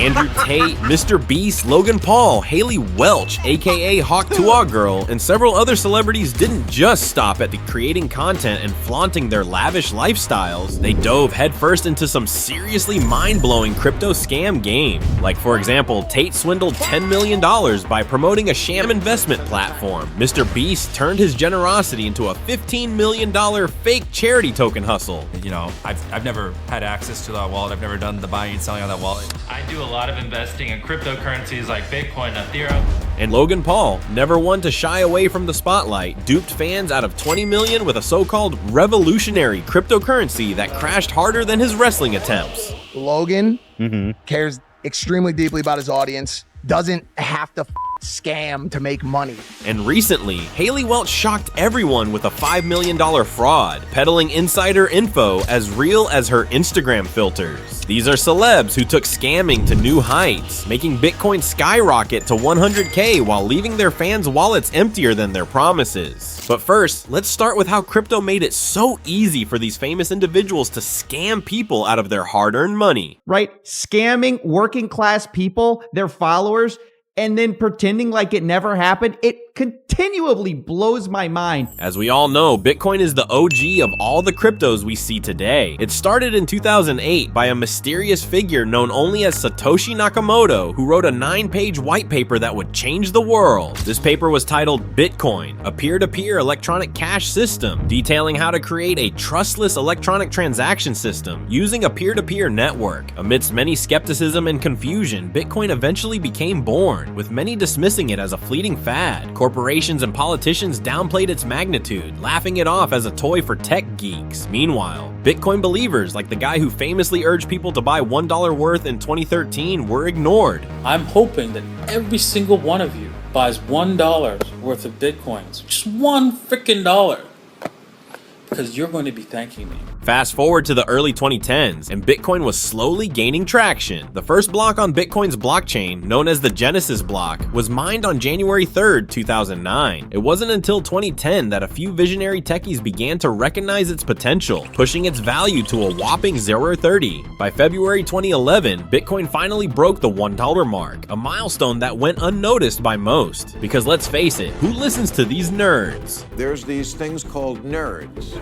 Andrew Tate, Mr. Beast, Logan Paul, Haley Welch, aka Hawk Tuah Girl, and several other celebrities didn't just stop at the creating content and flaunting their lavish lifestyles. They dove headfirst into some seriously mind-blowing crypto scam game. Like, for example, Tate swindled $10 million by promoting a sham investment platform. Mr. Beast turned his generosity into a $15 million fake charity token hustle. You know, I've never had access to that wallet. I've never done the buying and selling on that wallet. I do a lot of investing in cryptocurrencies like Bitcoin, Ethereum. And Logan Paul, never one to shy away from the spotlight, duped fans out of $20 million with a so-called revolutionary cryptocurrency that crashed harder than his wrestling attempts. Logan cares extremely deeply about his audience, doesn't have to scam to make money. And recently, Haley Welch shocked everyone with a $5 million fraud, peddling insider info as real as her Instagram filters. These are celebs who took scamming to new heights, making Bitcoin skyrocket to 100K while leaving their fans' wallets emptier than their promises. But first, let's start with how crypto made it so easy for these famous individuals to scam people out of their hard-earned money. Right? Scamming working class people, their followers, and then pretending like it never happened. It continually blows my mind. As we all know, Bitcoin is the OG of all the cryptos we see today. It started in 2008 by a mysterious figure known only as Satoshi Nakamoto, who wrote a 9-page white paper that would change the world. This paper was titled Bitcoin, a peer-to-peer electronic cash system, detailing how to create a trustless electronic transaction system using a peer-to-peer network. Amidst many skepticism and confusion, Bitcoin eventually became born, with many dismissing it as a fleeting fad. Corporations and politicians downplayed its magnitude, laughing it off as a toy for tech geeks. Meanwhile, Bitcoin believers, like the guy who famously urged people to buy $1 worth in 2013, were ignored. I'm hoping that every single one of you buys $1 worth of Bitcoins. Just one freaking dollar. Because you're going to be thanking me. Fast forward to the early 2010s, and Bitcoin was slowly gaining traction. The first block on Bitcoin's blockchain, known as the Genesis block, was mined on January 3rd, 2009. It wasn't until 2010 that a few visionary techies began to recognize its potential, pushing its value to a whopping 0.30. By February 2011, Bitcoin finally broke the $1 mark, a milestone that went unnoticed by most. Because let's face it, who listens to these nerds? There's these things called nerds.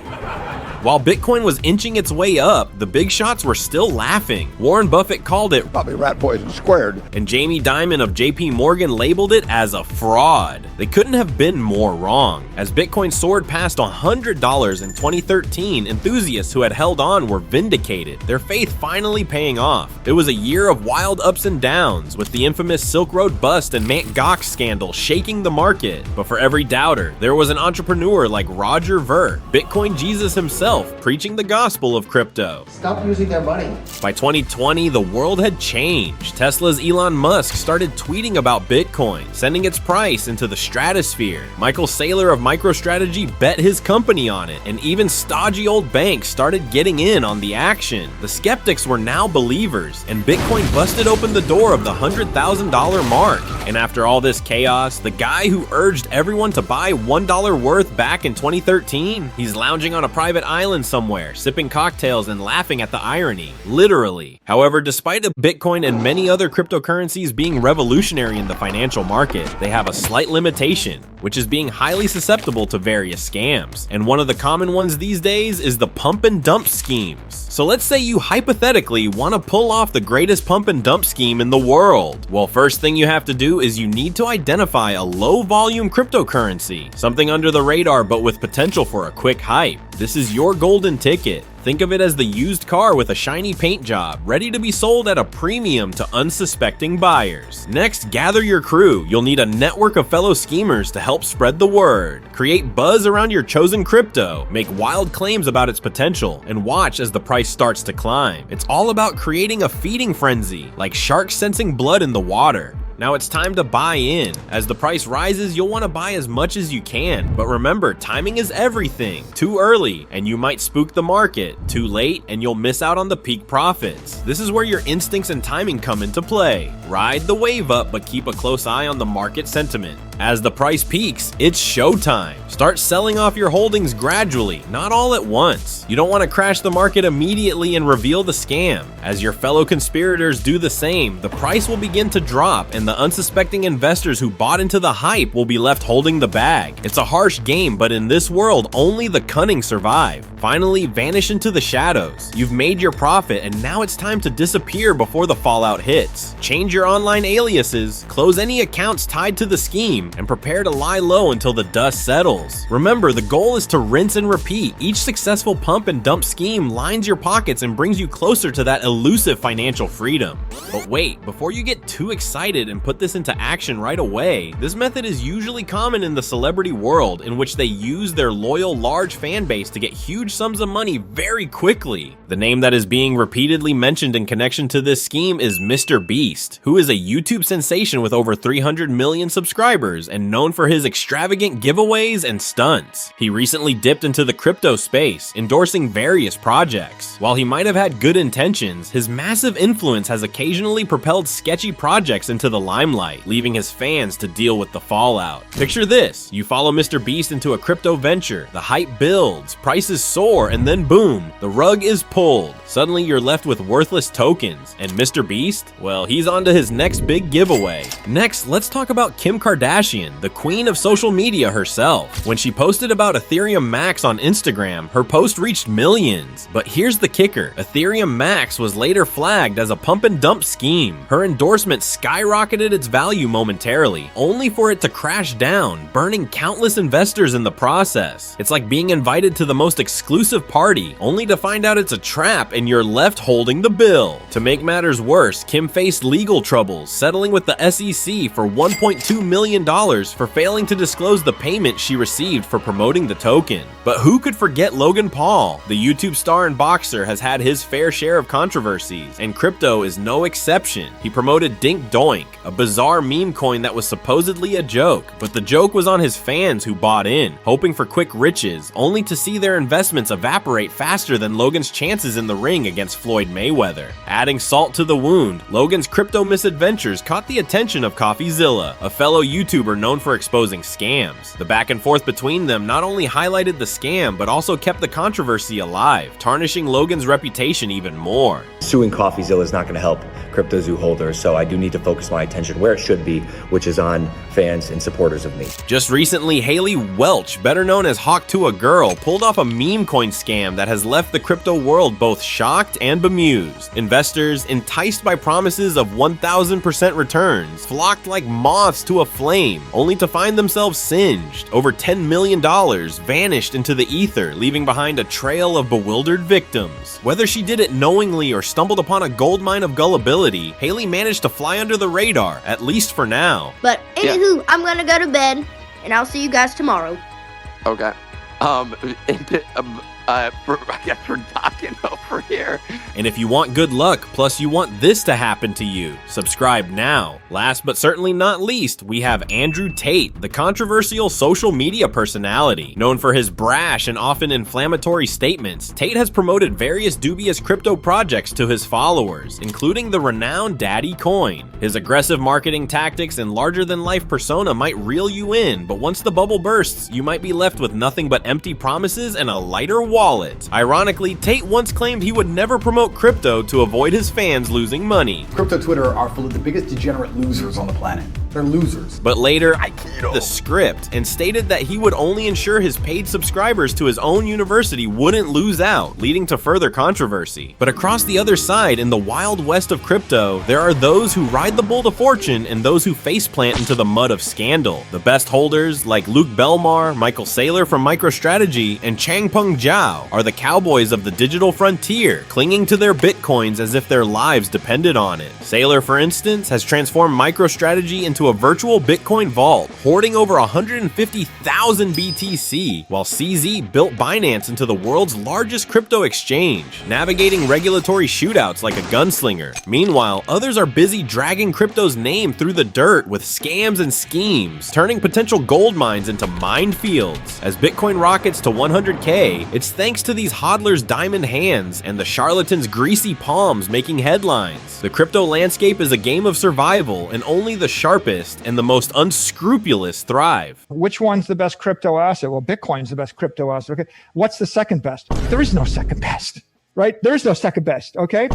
While Bitcoin was inching its way up, the big shots were still laughing. Warren Buffett called it Probably rat poison squared. and Jamie Dimon of JP Morgan labeled it as a fraud. They couldn't have been more wrong. As Bitcoin soared past $100 in 2013, enthusiasts who had held on were vindicated, their faith finally paying off. It was a year of wild ups and downs, with the infamous Silk Road bust and Mt. Gox scandal shaking the market. But for every doubter, there was an entrepreneur like Roger Ver, Bitcoin Jesus himself, preaching the gospel of crypto. Stop using their money. By 2020, the world had changed. Tesla's Elon Musk started tweeting about Bitcoin, sending its price into the stratosphere. Michael Saylor of MicroStrategy bet his company on it, and even stodgy old banks started getting in on the action. The skeptics were now believers, and Bitcoin busted open the door of the $100,000 mark. And after all this chaos, the guy who urged everyone to buy $1 worth back in 2013, he's lounging on a private island somewhere, sipping cocktails and laughing at the irony, literally. However, despite Bitcoin and many other cryptocurrencies being revolutionary in the financial market, they have a slight limitation, which is being highly susceptible to various scams. And one of the common ones these days is the pump and dump schemes. So let's say you hypothetically want to pull off the greatest pump and dump scheme in the world. Well, first thing you have to do is you need to identify a low volume cryptocurrency, something under the radar but with potential for a quick hype. This is your golden ticket. Think of it as the used car with a shiny paint job, ready to be sold at a premium to unsuspecting buyers. Next, gather your crew. You'll need a network of fellow schemers to help spread the word. Create buzz around your chosen crypto, make wild claims about its potential, and watch as the price starts to climb. It's all about creating a feeding frenzy, like sharks sensing blood in the water. Now it's time to buy in. As the price rises, you'll want to buy as much as you can. But remember, timing is everything. Too early, and you might spook the market. Too late, and you'll miss out on the peak profits. This is where your instincts and timing come into play. Ride the wave up, but keep a close eye on the market sentiment. As the price peaks, it's showtime. Start selling off your holdings gradually, not all at once. You don't want to crash the market immediately and reveal the scam. As your fellow conspirators do the same, the price will begin to drop and the unsuspecting investors who bought into the hype will be left holding the bag. It's a harsh game, but in this world, only the cunning survive. Finally, vanish into the shadows. You've made your profit and now it's time to disappear before the fallout hits. Change your online aliases, close any accounts tied to the scheme, and prepare to lie low until the dust settles. Remember, the goal is to rinse and repeat. Each successful pump and dump scheme lines your pockets and brings you closer to that elusive financial freedom. But wait, before you get too excited and put this into action right away, this method is usually common in the celebrity world, in which they use their loyal large fan base to get huge sums of money very quickly. The name that is being repeatedly mentioned in connection to this scheme is Mr. Beast, who is a YouTube sensation with over 300 million subscribers and known for his extravagant giveaways and stunts. He recently dipped into the crypto space, endorsing various projects. While he might have had good intentions, his massive influence has occasionally propelled sketchy projects into the limelight, leaving his fans to deal with the fallout. Picture this: you follow Mr. Beast into a crypto venture, the hype builds, prices soar, and then boom, the rug is pulled. Suddenly you're left with worthless tokens, and Mr. Beast? Well, he's on to his next big giveaway. Next, let's talk about Kim Kardashian, the queen of social media herself. When she posted about Ethereum Max on Instagram, her post reached millions. But here's the kicker: Ethereum Max was later flagged as a pump and dump scheme. Her endorsement skyrocketed its value momentarily, only for it to crash down, burning countless investors in the process. It's like being invited to the most exclusive party, only to find out it's a trap and you're left holding the bill. To make matters worse, Kim faced legal troubles, settling with the SEC for $1.2 million for failing to disclose the payment she received for promoting the token. But who could forget Logan Paul? The YouTube star and boxer has had his fair share of controversies, and crypto is no exception. He promoted Dink Doink, a bizarre meme coin that was supposedly a joke, but the joke was on his fans who bought in, hoping for quick riches, only to see their investments evaporate faster than Logan's chances in the ring against Floyd Mayweather. Adding salt to the wound, Logan's crypto misadventures caught the attention of CoffeeZilla, a fellow YouTuber known for exposing scams. The back and forth between them not only highlighted the scam, but also kept the controversy alive, tarnishing Logan's reputation even more. Suing CoffeeZilla is not going to help CryptoZoo holders, so I do need to focus my attention where it should be, which is on fans and supporters of me. Just recently, Haley Welch, better known as Hawk to a Girl, pulled off a meme coin scam that has left the crypto world both shocked and bemused. Investors, enticed by promises of 1000% returns, flocked like moths to a flame, only to find themselves singed. Over $10 million vanished into the ether, leaving behind a trail of bewildered victims. Whether she did it knowingly or stumbled upon a goldmine of gullibility, Haley managed to fly under the radar, at least for now. But anywho, I'm gonna go to bed, and I'll see you guys tomorrow. Okay. I guess we're talking over here. And if you want good luck, plus you want this to happen to you, subscribe now. Last but certainly not least, we have Andrew Tate, the controversial social media personality. Known for his brash and often inflammatory statements, Tate has promoted various dubious crypto projects to his followers, including the renowned Daddy Coin. His aggressive marketing tactics and larger-than-life persona might reel you in, but once the bubble bursts, you might be left with nothing but empty promises and a lighter wallet. Ironically, Tate once claimed he would never promote crypto to avoid his fans losing money. Crypto Twitter are full of the biggest degenerate losers on the planet. They're losers. But later, the script and stated that he would only ensure his paid subscribers to his own university wouldn't lose out, leading to further controversy. But across the other side, in the wild west of crypto, there are those who ride the bull to fortune and those who faceplant into the mud of scandal. The best holders, like Luke Belmar, Michael Saylor from MicroStrategy, and Changpeng Zhao, are the cowboys of the digital frontier, clinging to their bitcoins as if their lives depended on it. Saylor, for instance, has transformed MicroStrategy into a virtual Bitcoin vault, hoarding over 150,000 BTC, while CZ built Binance into the world's largest crypto exchange, navigating regulatory shootouts like a gunslinger. Meanwhile, others are busy dragging crypto's name through the dirt with scams and schemes, turning potential gold mines into minefields. As Bitcoin rockets to 100K, it's thanks to these hodlers' diamond hands and the charlatans' greasy palms making headlines. The crypto landscape is a game of survival, and only the sharpest cheapest and the most unscrupulous thrive. Which one's the best crypto asset? Well, Bitcoin's the best crypto asset. Okay. What's the second best? There is no second best, right? There's no second best. Okay.